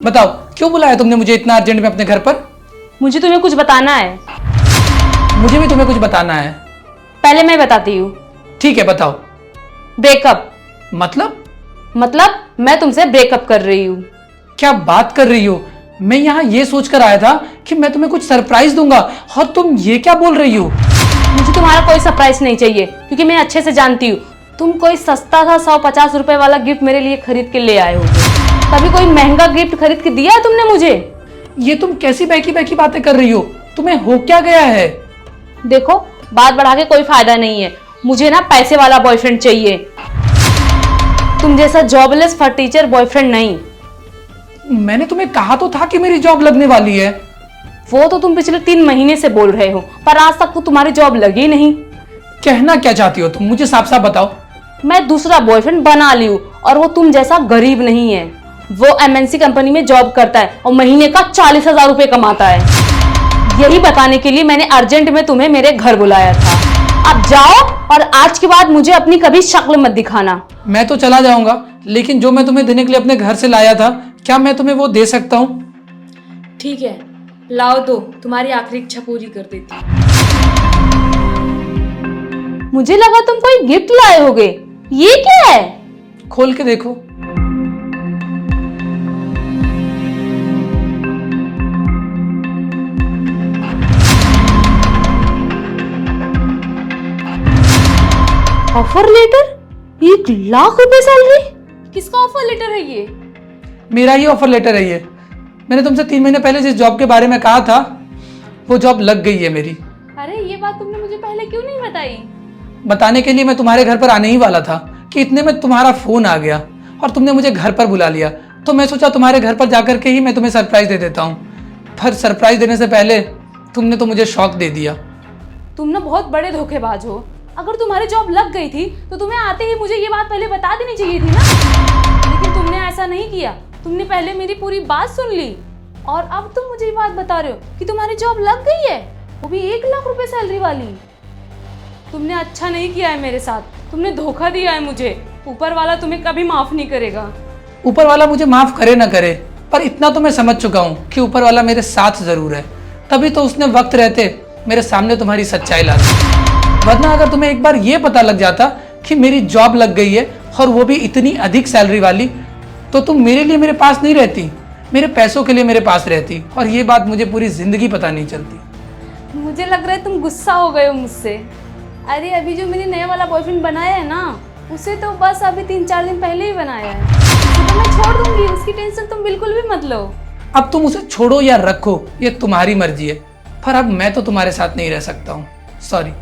बताओ क्यों बुलाया तुमने मुझे इतना अर्जेंट में अपने घर पर? मुझे तुम्हें कुछ बताना है। मुझे भी तुम्हें कुछ बताना है। पहले मैं बताती हूँ। ठीक है बताओ। ब्रेकअप। मतलब मैं तुमसे ब्रेकअप कर रही हूँ। क्या बात कर रही हो? मैं यहाँ ये सोचकर आया था कि मैं तुम्हें कुछ सरप्राइज दूंगा और तुम ये क्या बोल रही हो? मुझे तुम्हारा कोई सरप्राइज नहीं चाहिए क्योंकि मैं अच्छे से जानती हूँ तुम कोई सस्ता सा 150 रुपए वाला गिफ्ट मेरे लिए खरीद के ले आए हो। कभी कोई महंगा गिफ्ट खरीद के दिया है तुमने मुझे? ये तुम कैसी बहकी बहकी बातें कर रही हो? तुम्हें हो क्या गया है? देखो बात बढ़ा के कोई फायदा नहीं है। मुझे ना पैसे वाला बॉयफ्रेंड चाहिए, तुम जैसा जॉबलेस फॉर टीचर बॉयफ्रेंड नहीं। मैंने तुम्हें कहा तो था कि मेरी जॉब लगने वाली है। वो तो तुम पिछले 3 महीने से बोल रहे हो पर आज तक तो तुम्हारी जॉब लगी नहीं। कहना क्या चाहती हो तुम? मुझे साफ साफ बताओ। मैं दूसरा बॉयफ्रेंड बना ली हूँ और वो तुम जैसा गरीब नहीं है। वो एमएनसी कंपनी में जॉब करता है और महीने का 40,000 रुपए कमाता है। यही बताने के लिए मैंने अर्जेंट में तुम्हें मेरे घर बुलाया था। अब जाओ और आज के बाद मुझे अपनी कभी शक्ल मत दिखाना। मैं तो चला जाऊंगा लेकिन जो मैं तुम्हें देने के लिए अपने घर से लाया था क्या मैं तुम्हें वो दे सकता हूँ? ठीक है लाओ, दो तुम्हारी आखिरी इच्छा पूरी कर देती। मुझे लगा तुम कोई गिफ्ट लाए होगे। ये क्या है? खोल के देखो। Offer letter? 1,00,000 रुपए सैलरी? किसका ऑफर लेटर है ये? मेरा ही ऑफर लेटर है ये। मैंने तुमसे 3 महीने पहले जिस जॉब के बारे में कहा था वो जॉब लग गई है मेरी। अरे ये बात तुमने मुझे पहले क्यों नहीं बताई? बताने के लिए मैं तुम्हारे घर पर आने ही वाला था कि इतने में तुम्हारा फोन आ गया और तुमने मुझे घर पर बुला लिया, तो मैं सोचा तुम्हारे घर पर जाकर के ही मैं तुम्हें सरप्राइज दे देता हूँ। पर सरप्राइज देने से पहले तुमने तो मुझे शॉक दे दिया। तुम ना बहुत बड़े धोखेबाज हो। अगर तुम्हारी जॉब लग गई थी तो तुम्हें आते ही मुझे ये बात पहले बता देनी चाहिए थी ना। लेकिन तुमने ऐसा नहीं किया, तुमने पहले मेरी पूरी बात सुन ली और अब तुम मुझे ये बात बता रहे हो कि तुम्हारी जॉब लग गई है, वो भी 1,00,000 रुपए सैलरी वाली। तुमने अच्छा नहीं किया है मेरे साथ, तुमने धोखा दिया है मुझे। ऊपर वाला तुम्हें कभी माफ नहीं करेगा। ऊपर वाला मुझे माफ करे ना करे पर इतना तो मैं समझ चुका हूँ कि ऊपर वाला मेरे साथ जरूर है, तभी तो उसने वक्त रहते मेरे सामने तुम्हारी सच्चाई ला दी। वरना अगर तुम्हें एक बार ये पता लग जाता कि मेरी जॉब लग गई है और वो भी इतनी अधिक सैलरी वाली, तो तुम मेरे लिए मेरे पास नहीं रहती, मेरे पैसों के लिए मेरे पास रहती और ये बात मुझे पूरी जिंदगी पता नहीं चलती। मुझे लग रहा है तुम गुस्सा हो गए हो मुझसे। अरे अभी जो मैंने नया वाला बॉयफ्रेंड बनाया है ना, उसे तो बस अभी 3-4 दिन पहले ही बनाया है। उसे तो मैं छोड़ दूंगी, उसकी टेंशन तुम बिल्कुल भी मत लो। अब तुम उसे छोड़ो या रखो ये तुम्हारी मर्जी है, पर अब मैं तो तुम्हारे साथ नहीं रह सकता हूँ। सॉरी।